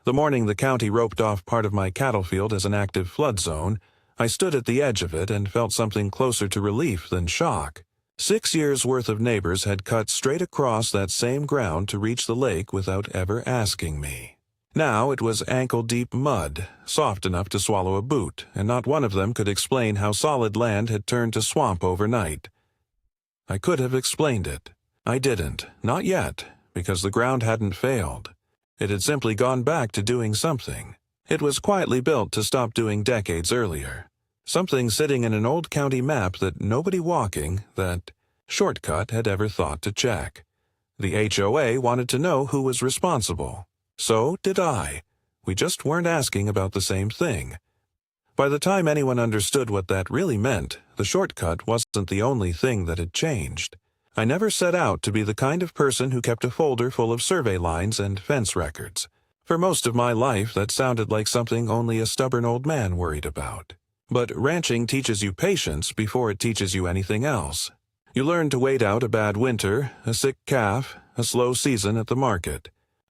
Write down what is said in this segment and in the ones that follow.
The morning the county roped off part of my cattle field as an active flood zone, I stood at the edge of it and felt something closer to relief than shock. 6 years' worth of neighbors had cut straight across that same ground to reach the lake without ever asking me. Now it was ankle-deep mud, soft enough to swallow a boot, and not one of them could explain how solid land had turned to swamp overnight. I could have explained it. I didn't, not yet, because the ground hadn't failed. It had simply gone back to doing something. It was quietly built to stop doing decades earlier. Something sitting in an old county map that nobody walking that shortcut had ever thought to check. The HOA wanted to know who was responsible. So did I. We just weren't asking about the same thing. By the time anyone understood what that really meant, the shortcut wasn't the only thing that had changed. I never set out to be the kind of person who kept a folder full of survey lines and fence records. For most of my life, that sounded like something only a stubborn old man worried about. But ranching teaches you patience before it teaches you anything else. You learn to wait out a bad winter, a sick calf, a slow season at the market.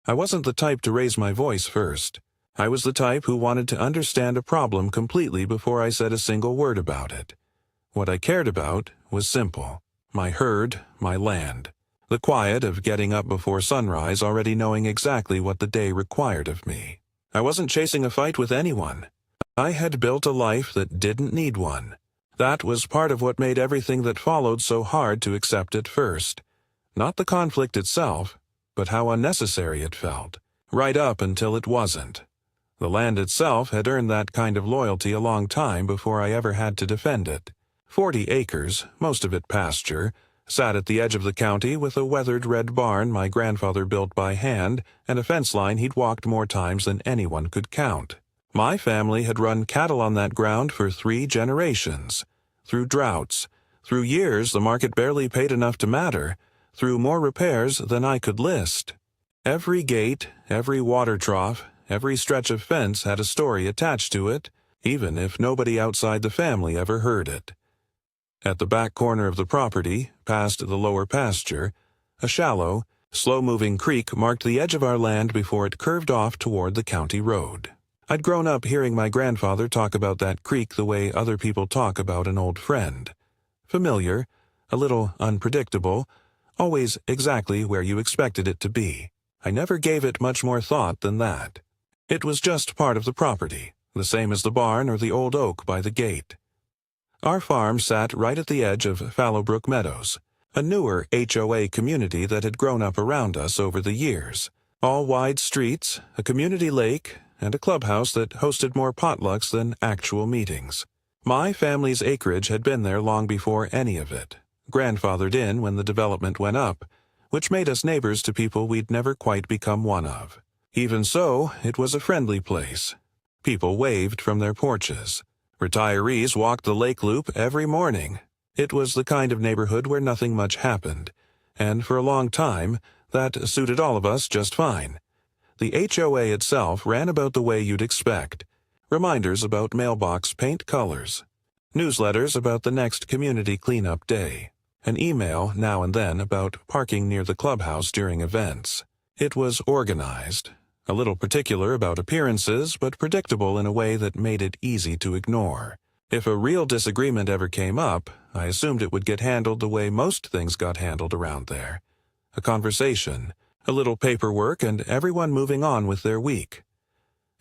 I wasn't the type to raise my voice first. I was the type who wanted to understand a problem completely before I said a single word about it. What I cared about was simple. My herd, my land. The quiet of getting up before sunrise, already knowing exactly what the day required of me. I wasn't chasing a fight with anyone. I had built a life that didn't need one. That was part of what made everything that followed so hard to accept at first. Not the conflict itself, but how unnecessary it felt, right up until it wasn't. The land itself had earned that kind of loyalty a long time before I ever had to defend it. 40 acres, most of it pasture, sat at the edge of the county with a weathered red barn my grandfather built by hand and a fence line he'd walked more times than anyone could count. My family had run cattle on that ground for 3 generations. Through droughts, through years the market barely paid enough to matter, through more repairs than I could list. Every gate, every water trough, every stretch of fence had a story attached to it, even if nobody outside the family ever heard it. At the back corner of the property, past the lower pasture, a shallow, slow-moving creek marked the edge of our land before it curved off toward the county road. I'd grown up hearing my grandfather talk about that creek the way other people talk about an old friend. Familiar, a little unpredictable, always exactly where you expected it to be. I never gave it much more thought than that. It was just part of the property, the same as the barn or the old oak by the gate. Our farm sat right at the edge of Fallowbrook Meadows, a newer HOA community that had grown up around us over the years. All wide streets, a community lake, and a clubhouse that hosted more potlucks than actual meetings. My family's acreage had been there long before any of it, grandfathered in when the development went up, which made us neighbors to people we'd never quite become one of. Even so, it was a friendly place. People waved from their porches. Retirees walked the lake loop every morning. It was the kind of neighborhood where nothing much happened, and for a long time, that suited all of us just fine. The HOA itself ran about the way you'd expect. Reminders about mailbox paint colors. Newsletters about the next community cleanup day. An email now and then about parking near the clubhouse during events. It was organized. A little particular about appearances, but predictable in a way that made it easy to ignore. If a real disagreement ever came up, I assumed it would get handled the way most things got handled around there. A conversation, a little paperwork, and everyone moving on with their week.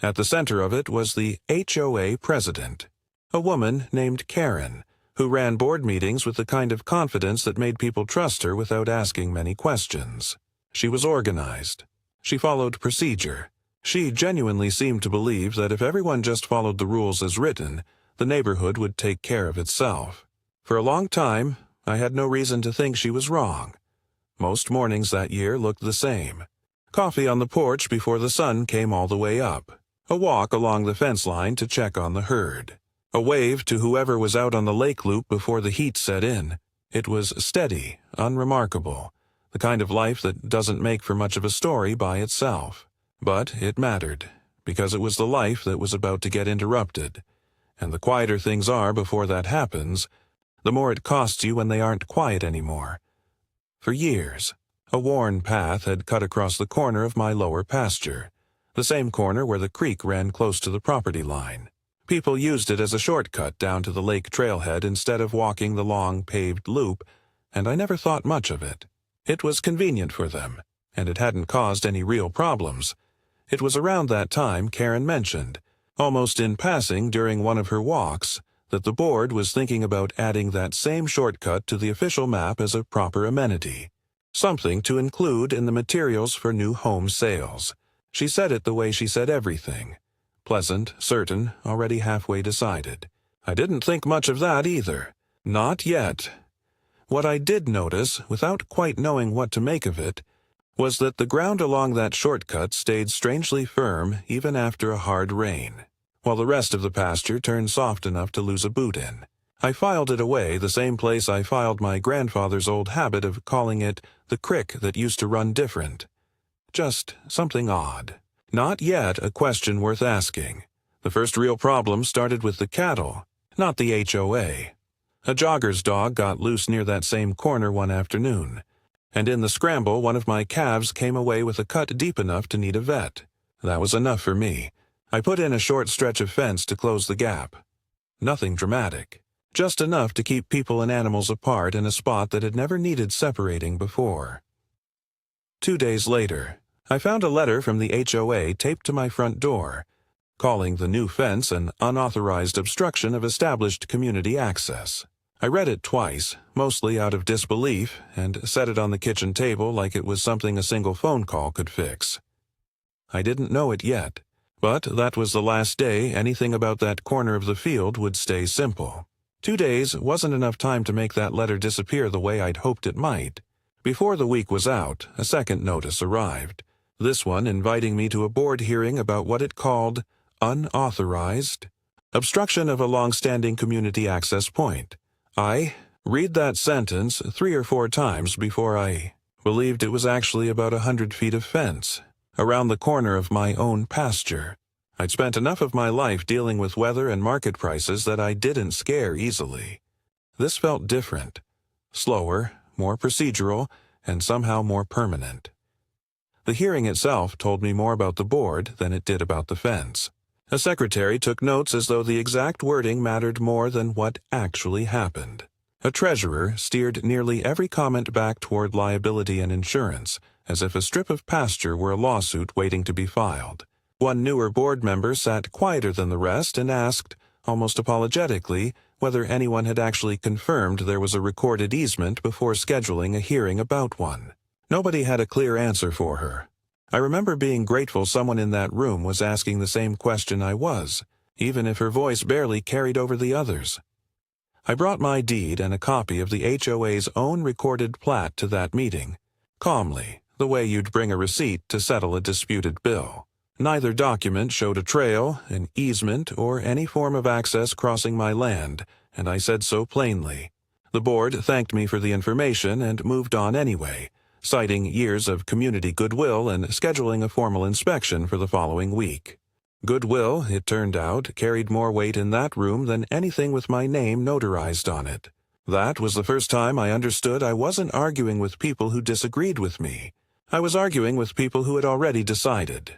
At the center of it was the HOA president, a woman named Karen, who ran board meetings with the kind of confidence that made people trust her without asking many questions. She was organized. She followed procedure. She genuinely seemed to believe that if everyone just followed the rules as written, the neighborhood would take care of itself. For a long time, I had no reason to think she was wrong. Most mornings that year looked the same. Coffee on the porch before the sun came all the way up. A walk along the fence line to check on the herd. A wave to whoever was out on the lake loop before the heat set in. It was steady, unremarkable. The kind of life that doesn't make for much of a story by itself. But it mattered, because it was the life that was about to get interrupted. And the quieter things are before that happens, the more it costs you when they aren't quiet anymore. For years, a worn path had cut across the corner of my lower pasture. the same corner where the creek ran close to the property line. People used it as a shortcut down to the lake trailhead instead of walking the long paved loop, and I never thought much of it. It was convenient for them, and it hadn't caused any real problems. It was around that time Karen mentioned, almost in passing during one of her walks, that the board was thinking about adding that same shortcut to the official map as a proper amenity, something to include in the materials for new home sales. She said it the way she said everything. Pleasant, certain, already halfway decided. I didn't think much of that either. Not yet. What I did notice, without quite knowing what to make of it, was that the ground along that shortcut stayed strangely firm even after a hard rain, while the rest of the pasture turned soft enough to lose a boot in. I filed it away the same place I filed my grandfather's old habit of calling it the crick that used to run different. Just something odd. Not yet a question worth asking. The first real problem started with the cattle, not the HOA. A jogger's dog got loose near that same corner one afternoon, and in the scramble one of my calves came away with a cut deep enough to need a vet. That was enough for me. I put in a short stretch of fence to close the gap. Nothing dramatic, just enough to keep people and animals apart in a spot that had never needed separating before. 2 days later, I found a letter from the HOA taped to my front door, calling the new fence an unauthorized obstruction of established community access. I read it twice, mostly out of disbelief, and set it on the kitchen table like it was something a single phone call could fix. I didn't know it yet, but that was the last day anything about that corner of the field would stay simple. 2 days wasn't enough time to make that letter disappear the way I'd hoped it might. Before the week was out, a second notice arrived. This one inviting me to a board hearing about what it called unauthorized obstruction of a long-standing community access point. I read that sentence 3 or 4 times before I believed it was actually about 100 feet of fence around the corner of my own pasture. I'd spent enough of my life dealing with weather and market prices that I didn't scare easily. This felt different, slower, more procedural, and somehow more permanent. The hearing itself told me more about the board than it did about the fence. A secretary took notes as though the exact wording mattered more than what actually happened. A treasurer steered nearly every comment back toward liability and insurance, as if a strip of pasture were a lawsuit waiting to be filed. One newer board member sat quieter than the rest and asked, almost apologetically, whether anyone had actually confirmed there was a recorded easement before scheduling a hearing about one. Nobody had a clear answer for her. I remember being grateful someone in that room was asking the same question I was, even if her voice barely carried over the others. I brought my deed and a copy of the HOA's own recorded plat to that meeting, calmly, the way you'd bring a receipt to settle a disputed bill. Neither document showed a trail, an easement, or any form of access crossing my land, and I said so plainly. The board thanked me for the information and moved on anyway, citing years of community goodwill and scheduling a formal inspection for the following week. Goodwill, it turned out, carried more weight in that room than anything with my name notarized on it. That was the first time I understood I wasn't arguing with people who disagreed with me. I was arguing with people who had already decided.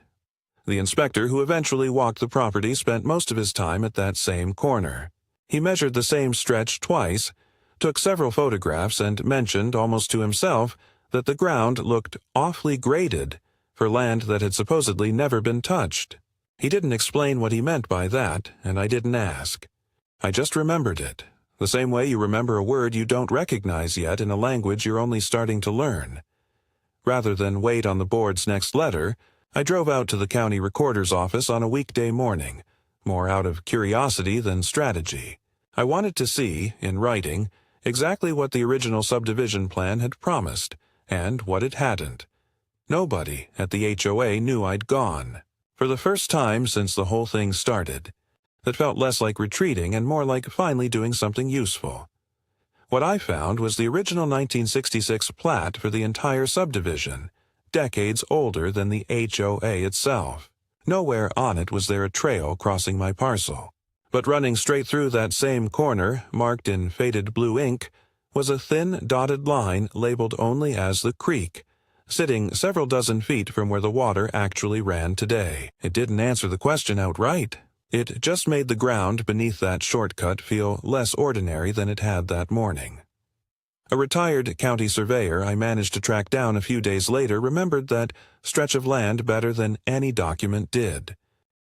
The inspector who eventually walked the property spent most of his time at that same corner. He measured the same stretch twice, took several photographs, and mentioned, almost to himself, that the ground looked awfully graded for land that had supposedly never been touched. He didn't explain what he meant by that, and I didn't ask. I just remembered it, the same way you remember a word you don't recognize yet in a language you're only starting to learn. Rather than wait on the board's next letter, I drove out to the county recorder's office on a weekday morning, more out of curiosity than strategy. I wanted to see, in writing, exactly what the original subdivision plan had promised, and what it hadn't. Nobody at the HOA knew I'd gone. For the first time since the whole thing started, that felt less like retreating and more like finally doing something useful. What I found was the original 1966 plat for the entire subdivision, decades older than the HOA itself. Nowhere on it was there a trail crossing my parcel. But running straight through that same corner, marked in faded blue ink, was a thin dotted line labeled only as the creek, sitting several dozen feet from where the water actually ran today. It didn't answer the question outright. It just made the ground beneath that shortcut feel less ordinary than it had that morning. A retired county surveyor I managed to track down a few days later remembered that stretch of land better than any document did.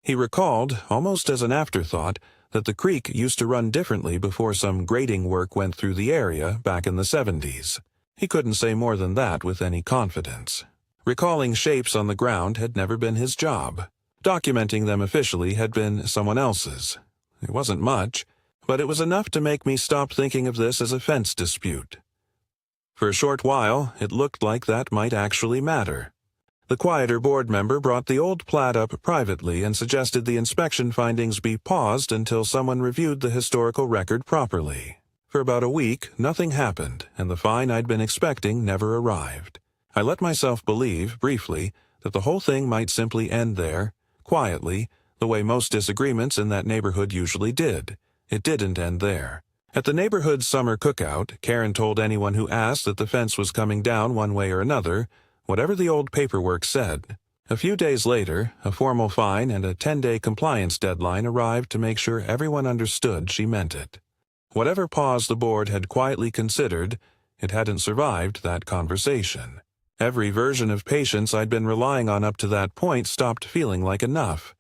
He recalled, almost as an afterthought, that the creek used to run differently before some grading work went through the area back in the 70s. He couldn't say more than that with any confidence. Recalling shapes on the ground had never been his job. Documenting them officially had been someone else's. It wasn't much, but it was enough to make me stop thinking of this as a fence dispute. For a short while, it looked like that might actually matter. The quieter board member brought the old plat up privately and suggested the inspection findings be paused until someone reviewed the historical record properly. For about a week, nothing happened, and the fine I'd been expecting never arrived. I let myself believe, briefly, that the whole thing might simply end there, quietly, the way most disagreements in that neighborhood usually did. It didn't end there. At the neighborhood's summer cookout, Karen told anyone who asked that the fence was coming down one way or another, whatever the old paperwork said. A few days later, a formal fine and a 10-day compliance deadline arrived to make sure everyone understood she meant it. Whatever pause the board had quietly considered, it hadn't survived that conversation. Every version of patience I'd been relying on up to that point stopped feeling like enough.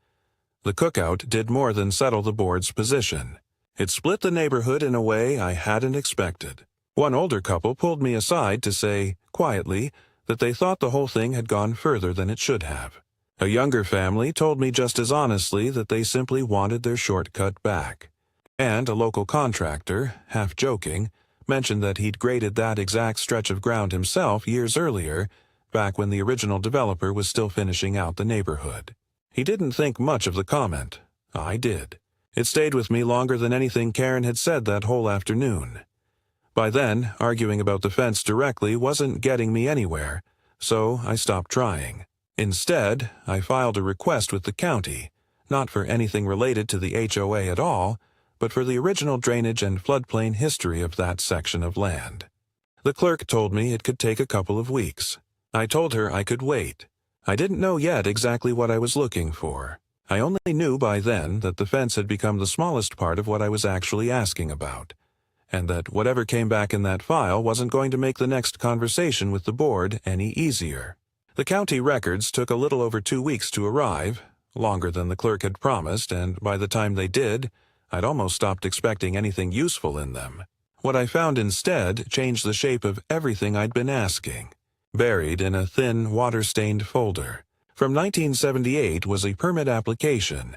The cookout did more than settle the board's position. It split the neighborhood in a way I hadn't expected. One older couple pulled me aside to say, quietly, that they thought the whole thing had gone further than it should have. A younger family told me just as honestly that they simply wanted their shortcut back. And a local contractor, half joking, mentioned that he'd graded that exact stretch of ground himself years earlier, back when the original developer was still finishing out the neighborhood. He didn't think much of the comment. I did. It stayed with me longer than anything Karen had said that whole afternoon. By then, arguing about the fence directly wasn't getting me anywhere, so I stopped trying. Instead, I filed a request with the county, not for anything related to the HOA at all, but for the original drainage and floodplain history of that section of land. The clerk told me it could take a couple of weeks. I told her I could wait. I didn't know yet exactly what I was looking for. I only knew by then that the fence had become the smallest part of what I was actually asking about, and that whatever came back in that file wasn't going to make the next conversation with the board any easier. The county records took a little over 2 weeks to arrive, longer than the clerk had promised, and by the time they did, I'd almost stopped expecting anything useful in them. What I found instead changed the shape of everything I'd been asking. Buried in a thin, water-stained folder, from 1978 was a permit application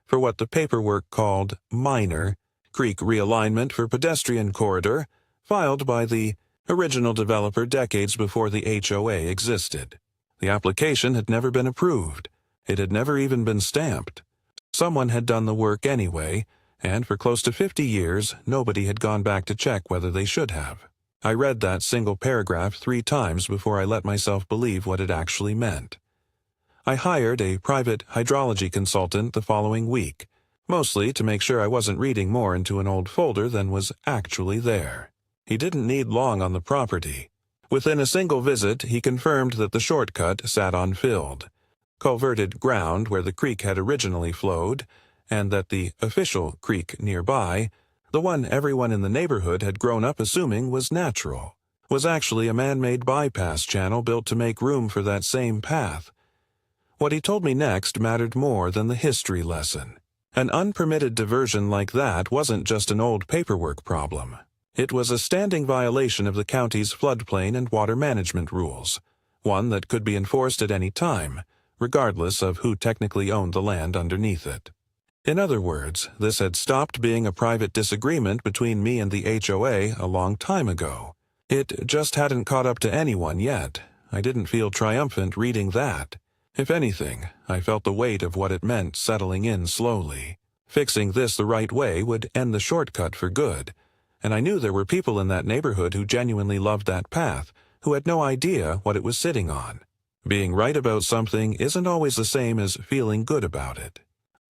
for what the paperwork called minor creek realignment for pedestrian corridor, filed by the original developer decades before the HOA existed. The application had never been approved. It had never even been stamped. Someone had done the work anyway, and for close to 50 years, nobody had gone back to check whether they should have. I read that single paragraph 3 times before I let myself believe what it actually meant. I hired a private hydrology consultant the following week, mostly to make sure I wasn't reading more into an old folder than was actually there. He didn't need long on the property. Within a single visit, he confirmed that the shortcut sat on filled, culverted ground where the creek had originally flowed, and that the official creek nearby, the one everyone in the neighborhood had grown up assuming was natural, was actually a man-made bypass channel built to make room for that same path. What he told me next mattered more than the history lesson. An unpermitted diversion like that wasn't just an old paperwork problem. It was a standing violation of the county's floodplain and water management rules, one that could be enforced at any time, regardless of who technically owned the land underneath it. In other words, this had stopped being a private disagreement between me and the HOA a long time ago. It just hadn't caught up to anyone yet. I didn't feel triumphant reading that. If anything, I felt the weight of what it meant settling in slowly. Fixing this the right way would end the shortcut for good, and I knew there were people in that neighborhood who genuinely loved that path, who had no idea what it was sitting on. Being right about something isn't always the same as feeling good about it.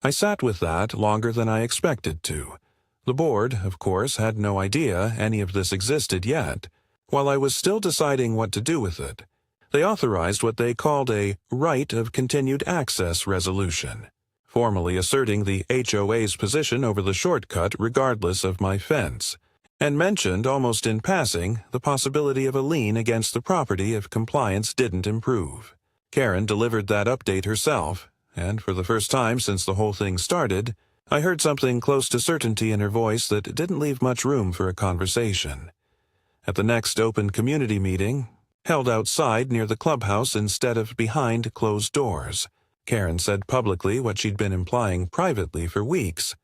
I sat with that longer than I expected to. The board, of course, had no idea any of this existed yet. While I was still deciding what to do with it, They authorized what they called a right of continued access resolution, formally asserting the HOA's position over the shortcut regardless of my fence, and mentioned almost in passing the possibility of a lien against the property if compliance didn't improve. Karen delivered that update herself, and for the first time since the whole thing started, I heard something close to certainty in her voice that didn't leave much room for a conversation. At the next open community meeting, held outside near the clubhouse instead of behind closed doors, Karen said publicly what she'd been implying privately for weeks,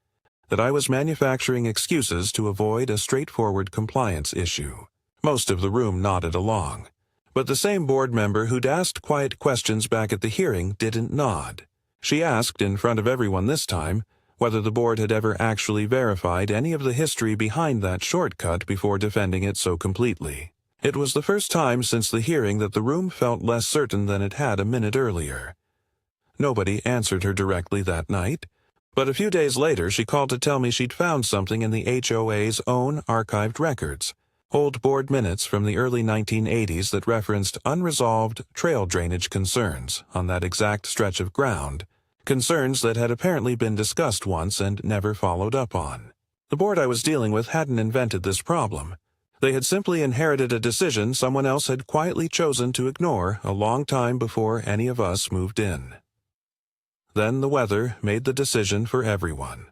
that I was manufacturing excuses to avoid a straightforward compliance issue. Most of the room nodded along, but the same board member who'd asked quiet questions back at the hearing didn't nod. She asked in front of everyone this time whether the board had ever actually verified any of the history behind that shortcut before defending it so completely. It was the first time since the hearing that the room felt less certain than it had a minute earlier. Nobody answered her directly that night, but a few days later she called to tell me she'd found something in the HOA's own archived records, old board minutes from the early 1980s that referenced unresolved trail drainage concerns on that exact stretch of ground, concerns that had apparently been discussed once and never followed up on. The board I was dealing with hadn't invented this problem. They had simply inherited a decision someone else had quietly chosen to ignore a long time before any of us moved in. Then the weather made the decision for everyone.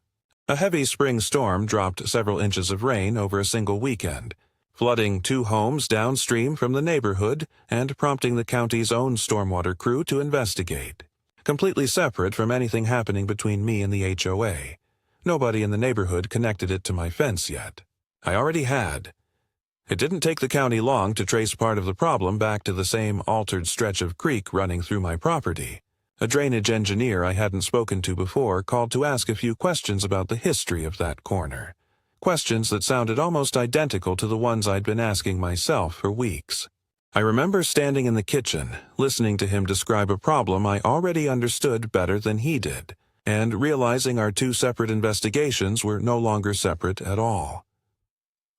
A heavy spring storm dropped several inches of rain over a single weekend, flooding 2 homes downstream from the neighborhood and prompting the county's own stormwater crew to investigate. Completely separate from anything happening between me and the HOA. Nobody in the neighborhood connected it to my fence yet. I already had. It didn't take the county long to trace part of the problem back to the same altered stretch of creek running through my property. A drainage engineer I hadn't spoken to before called to ask a few questions about the history of that corner. Questions that sounded almost identical to the ones I'd been asking myself for weeks. I remember standing in the kitchen, listening to him describe a problem I already understood better than he did, and realizing our 2 separate investigations were no longer separate at all.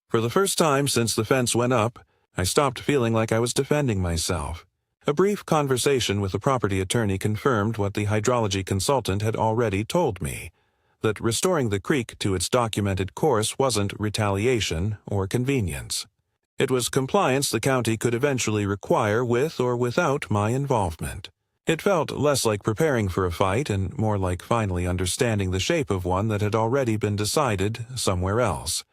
For the first time since the fence went up, I stopped feeling like I was defending myself. A brief conversation with the property attorney confirmed what the hydrology consultant had already told me, that restoring the creek to its documented course wasn't retaliation or convenience. It was compliance the county could eventually require with or without my involvement. It felt less like preparing for a fight and more like finally understanding the shape of one that had already been decided somewhere else.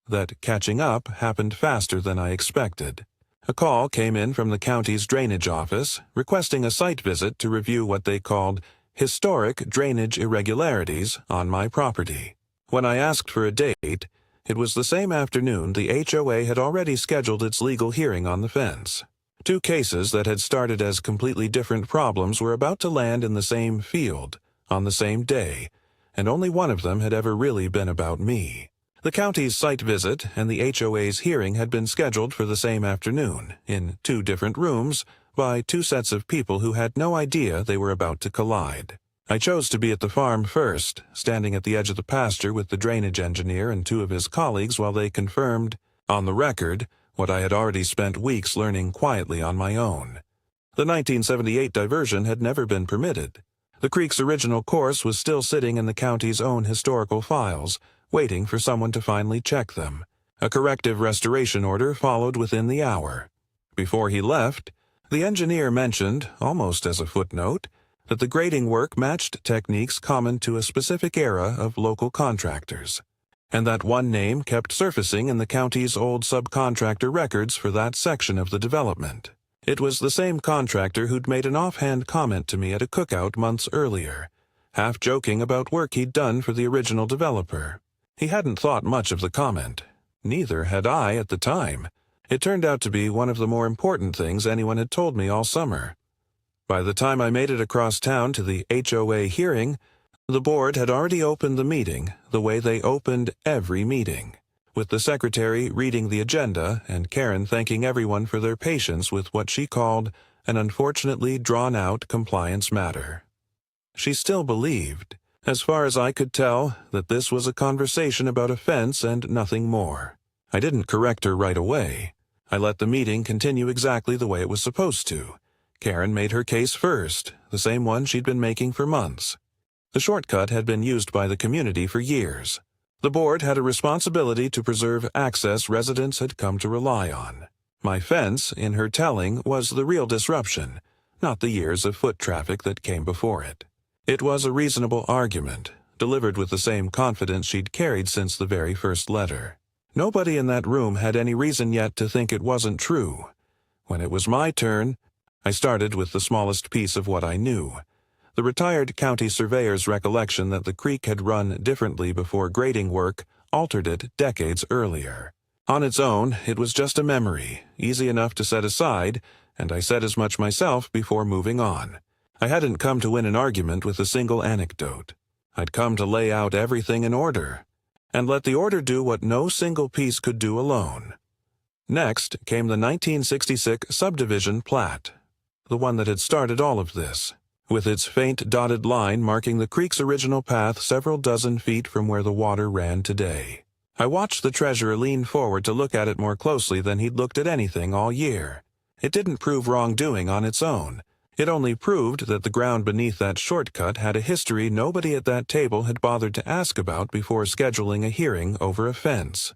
That catching up happened faster than I expected. A call came in from the county's drainage office requesting a site visit to review what they called historic drainage irregularities on my property. When I asked for a date, it was the same afternoon the HOA had already scheduled its legal hearing on the fence. 2 cases that had started as completely different problems were about to land in the same field, on the same day, and only one of them had ever really been about me. The county's site visit and the HOA's hearing had been scheduled for the same afternoon, in 2 different rooms, by 2 sets of people who had no idea they were about to collide. I chose to be at the farm first, standing at the edge of the pasture with the drainage engineer and 2 of his colleagues while they confirmed, on the record, what I had already spent weeks learning quietly on my own. The 1978 diversion had never been permitted. The creek's original course was still sitting in the county's own historical files, waiting for someone to finally check them. A corrective restoration order followed within the hour. Before he left, the engineer mentioned, almost as a footnote, that the grading work matched techniques common to a specific era of local contractors, and that one name kept surfacing in the county's old subcontractor records for that section of the development. It was the same contractor who'd made an offhand comment to me at a cookout months earlier, half joking about work he'd done for the original developer. He hadn't thought much of the comment. Neither had I at the time. It turned out to be one of the more important things anyone had told me all summer. By the time I made it across town to the HOA hearing, the board had already opened the meeting the way they opened every meeting, with the secretary reading the agenda and Karen thanking everyone for their patience with what she called an unfortunately drawn-out compliance matter. She still believed, as far as I could tell, that this was a conversation about a fence and nothing more. I didn't correct her right away. I let the meeting continue exactly the way it was supposed to. Karen made her case first, the same one she'd been making for months. The shortcut had been used by the community for years. The board had a responsibility to preserve access residents had come to rely on. My fence, in her telling, was the real disruption, not the years of foot traffic that came before it. It was a reasonable argument, delivered with the same confidence she'd carried since the very first letter. Nobody in that room had any reason yet to think it wasn't true. When it was my turn, I started with the smallest piece of what I knew. The retired county surveyor's recollection that the creek had run differently before grading work altered it decades earlier. On its own, it was just a memory, easy enough to set aside, and I said as much myself before moving on. I hadn't come to win an argument with a single anecdote. I'd come to lay out everything in order, and let the order do what no single piece could do alone. Next came the 1966 subdivision plat, the one that had started all of this, with its faint dotted line marking the creek's original path several dozen feet from where the water ran today. I watched the treasurer lean forward to look at it more closely than he'd looked at anything all year. It didn't prove wrongdoing on its own. It only proved that the ground beneath that shortcut had a history nobody at that table had bothered to ask about before scheduling a hearing over a fence.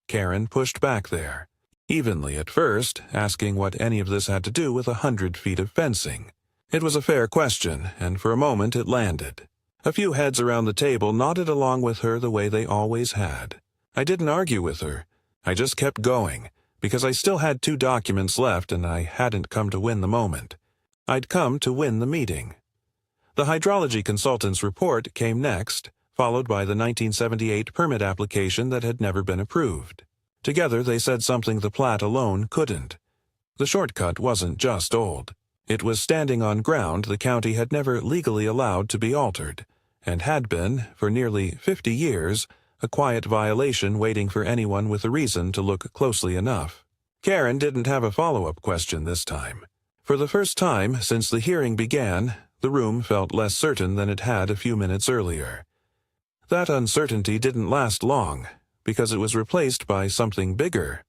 Karen pushed back there, evenly at first, asking what any of this had to do with 100 feet of fencing. It was a fair question, and for a moment it landed. A few heads around the table nodded along with her the way they always had. I didn't argue with her. I just kept going, because I still had 2 documents left and I hadn't come to win the moment. I'd come to win the meeting. The hydrology consultant's report came next, followed by the 1978 permit application that had never been approved. Together they said something the plat alone couldn't. The shortcut wasn't just old. It was standing on ground the county had never legally allowed to be altered, and had been, for nearly 50 years, a quiet violation waiting for anyone with a reason to look closely enough. Karen didn't have a follow-up question this time. For the first time since the hearing began, the room felt less certain than it had a few minutes earlier. That uncertainty didn't last long, because it was replaced by something bigger.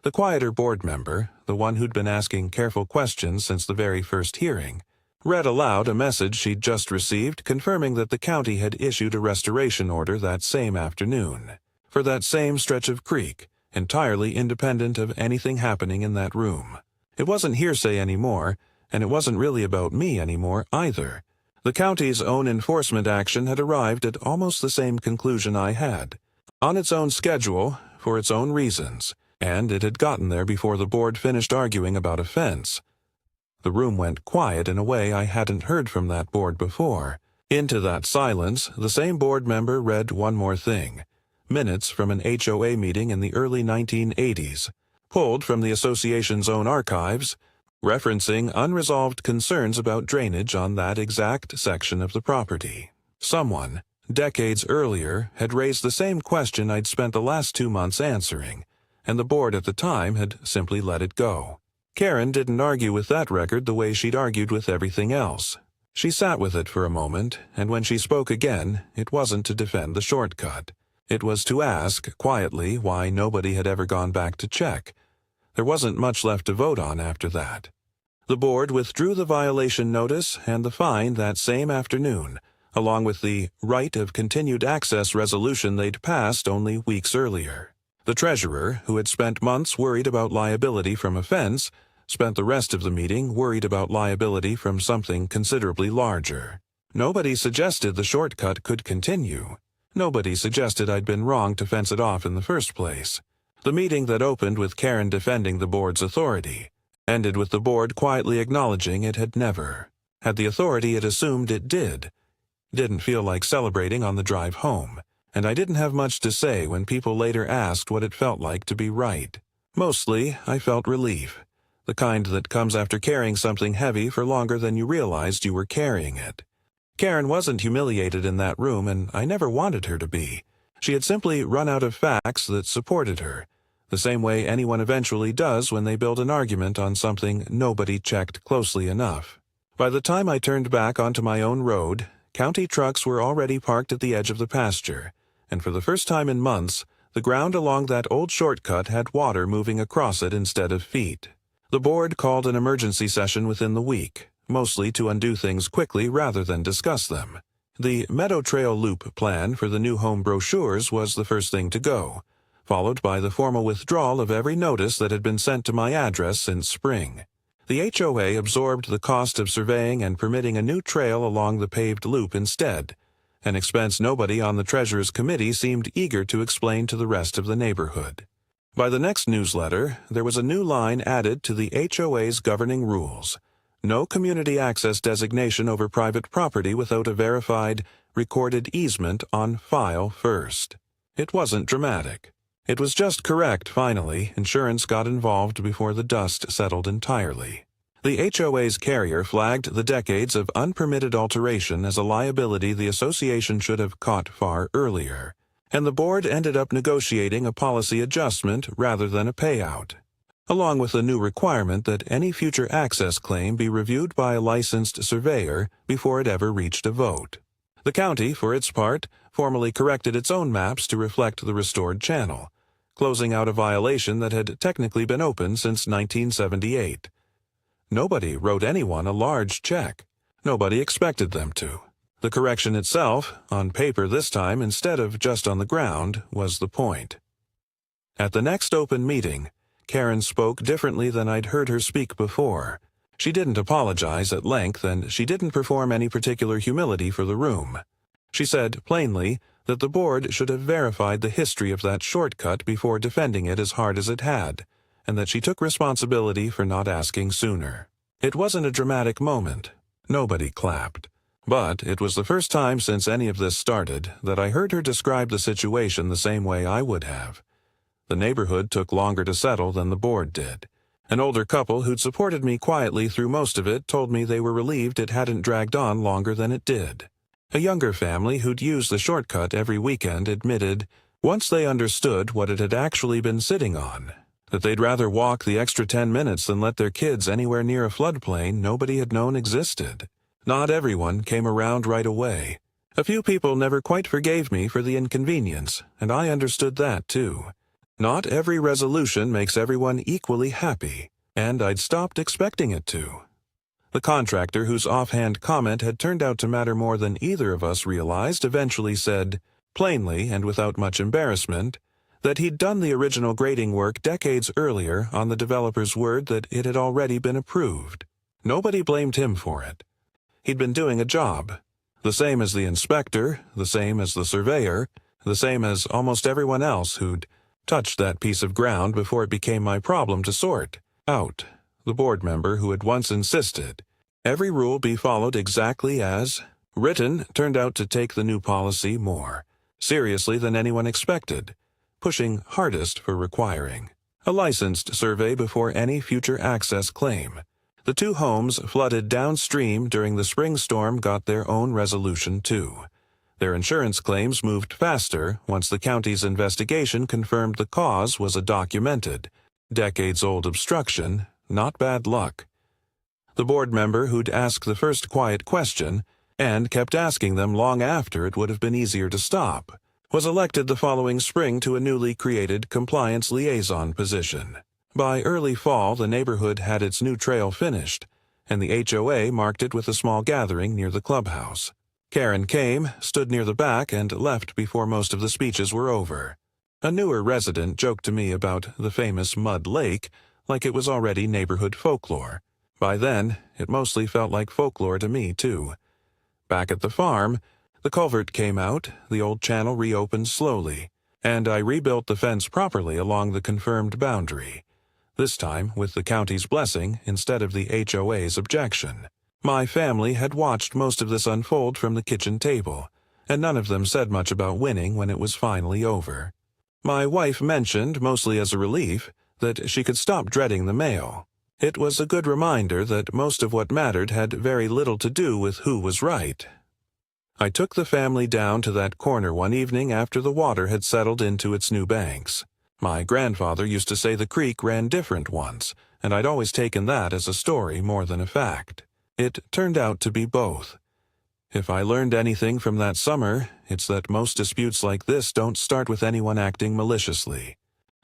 The quieter board member, the one who'd been asking careful questions since the very first hearing, read aloud a message she'd just received confirming that the county had issued a restoration order that same afternoon, for that same stretch of creek, entirely independent of anything happening in that room. It wasn't hearsay anymore, and it wasn't really about me anymore either. The county's own enforcement action had arrived at almost the same conclusion I had, on its own schedule, for its own reasons, and it had gotten there before the board finished arguing about a fence. The room went quiet in a way I hadn't heard from that board before. Into that silence, the same board member read one more thing. Minutes from an HOA meeting in the early 1980s, pulled from the association's own archives, referencing unresolved concerns about drainage on that exact section of the property. Someone, decades earlier, had raised the same question I'd spent the last 2 months answering, and the board at the time had simply let it go. Karen didn't argue with that record the way she'd argued with everything else. She sat with it for a moment, and when she spoke again, it wasn't to defend the shortcut. It was to ask, quietly, why nobody had ever gone back to check. There wasn't much left to vote on after that. The board withdrew the violation notice and the fine that same afternoon, along with the right of continued access resolution they'd passed only weeks earlier. The treasurer, who had spent months worried about liability from a fence, spent the rest of the meeting worried about liability from something considerably larger. Nobody suggested the shortcut could continue. Nobody suggested I'd been wrong to fence it off in the first place. The meeting that opened with Karen defending the board's authority ended with the board quietly acknowledging it had never. Had the authority it assumed it did. Didn't feel like celebrating on the drive home, and I didn't have much to say when people later asked what it felt like to be right. Mostly, I felt relief, the kind that comes after carrying something heavy for longer than you realized you were carrying it. Karen wasn't humiliated in that room, and I never wanted her to be. She had simply run out of facts that supported her, the same way anyone eventually does when they build an argument on something nobody checked closely enough. By the time I turned back onto my own road, county trucks were already parked at the edge of the pasture, and for the first time in months, The ground along that old shortcut had water moving across it instead of feet. The board called an emergency session within the week, mostly to undo things quickly rather than discuss them. The Meadow Trail Loop plan for the new home brochures was the first thing to go, followed by the formal withdrawal of every notice that had been sent to my address since spring. The HOA absorbed the cost of surveying and permitting a new trail along the paved loop instead, an expense nobody on the Treasurer's Committee seemed eager to explain to the rest of the neighborhood. By the next newsletter, there was a new line added to the HOA's governing rules. No community access designation over private property without a verified, recorded easement on file first. It wasn't dramatic. It was just correct, finally. Insurance got involved before the dust settled entirely. The HOA's carrier flagged the decades of unpermitted alteration as a liability the association should have caught far earlier, and the board ended up negotiating a policy adjustment rather than a payout, along with a new requirement that any future access claim be reviewed by a licensed surveyor before it ever reached a vote. The county, for its part, formally corrected its own maps to reflect the restored channel, closing out a violation that had technically been open since 1978. Nobody wrote anyone a large check. Nobody expected them to. The correction itself, on paper this time instead of just on the ground, was the point. At the next open meeting, Karen spoke differently than I'd heard her speak before. She didn't apologize at length, and she didn't perform any particular humility for the room. She said, plainly, that the board should have verified the history of that shortcut before defending it as hard as it had, and that she took responsibility for not asking sooner. It wasn't a dramatic moment. Nobody clapped. But it was the first time since any of this started that I heard her describe the situation the same way I would have. The neighborhood took longer to settle than the board did. An older couple who'd supported me quietly through most of it told me they were relieved it hadn't dragged on longer than it did. A younger family who'd used the shortcut every weekend admitted, once they understood what it had actually been sitting on, that they'd rather walk the extra 10 minutes than let their kids anywhere near a floodplain nobody had known existed. Not everyone came around right away. A few people never quite forgave me for the inconvenience, and I understood that too. Not every resolution makes everyone equally happy, and I'd stopped expecting it to. The contractor, whose offhand comment had turned out to matter more than either of us realized, eventually said, plainly and without much embarrassment, that he'd done the original grading work decades earlier on the developer's word that it had already been approved. Nobody blamed him for it. He'd been doing a job, the same as the inspector, the same as the surveyor, the same as almost everyone else who'd touched that piece of ground before it became my problem to sort out. The board member who had once insisted every rule be followed exactly as written turned out to take the new policy more seriously than anyone expected, pushing hardest for requiring a licensed survey before any future access claim. The two homes flooded downstream during the spring storm got their own resolution too. Their insurance claims moved faster once the county's investigation confirmed the cause was a documented, decades-old obstruction, not bad luck. The board member who'd asked the first quiet question, and kept asking them long after it would have been easier to stop, was elected the following spring to a newly created compliance liaison position. By early fall, the neighborhood had its new trail finished, and the HOA marked it with a small gathering near the clubhouse. Karen came, stood near the back, and left before most of the speeches were over. A newer resident joked to me about the famous Mud Lake, like it was already neighborhood folklore. By then, it mostly felt like folklore to me, too. Back at the farm, the culvert came out, the old channel reopened slowly, and I rebuilt the fence properly along the confirmed boundary, this time with the county's blessing instead of the HOA's objection. My family had watched most of this unfold from the kitchen table, and none of them said much about winning when it was finally over. My wife mentioned, mostly as a relief, that she could stop dreading the mail. It was a good reminder that most of what mattered had very little to do with who was right. I took the family down to that corner one evening after the water had settled into its new banks. My grandfather used to say the creek ran different once, and I'd always taken that as a story more than a fact. It turned out to be both. If I learned anything from that summer, it's that most disputes like this don't start with anyone acting maliciously.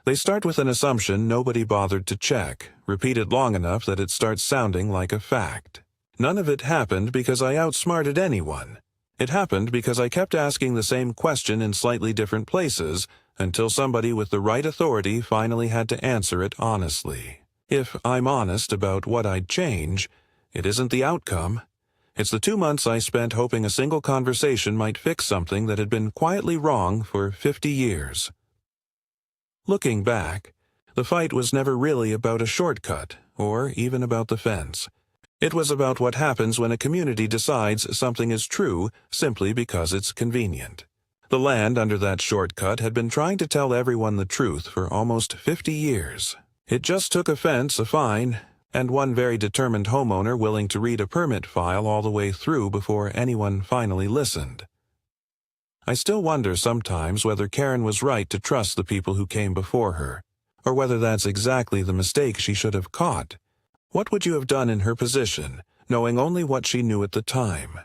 They start with an assumption nobody bothered to check, repeated long enough that it starts sounding like a fact. None of it happened because I outsmarted anyone. It happened because I kept asking the same question in slightly different places until somebody with the right authority finally had to answer it honestly. If I'm honest about what I'd change, it isn't the outcome. It's the 2 months I spent hoping a single conversation might fix something that had been quietly wrong for 50 years. Looking back, the fight was never really about a shortcut, or even about the fence. It was about what happens when a community decides something is true simply because it's convenient. The land under that shortcut had been trying to tell everyone the truth for almost 50 years. It just took a fence, a fine, and one very determined homeowner willing to read a permit file all the way through before anyone finally listened. I still wonder sometimes whether Karen was right to trust the people who came before her, or whether that's exactly the mistake she should have caught. What would you have done in her position, knowing only what she knew at the time?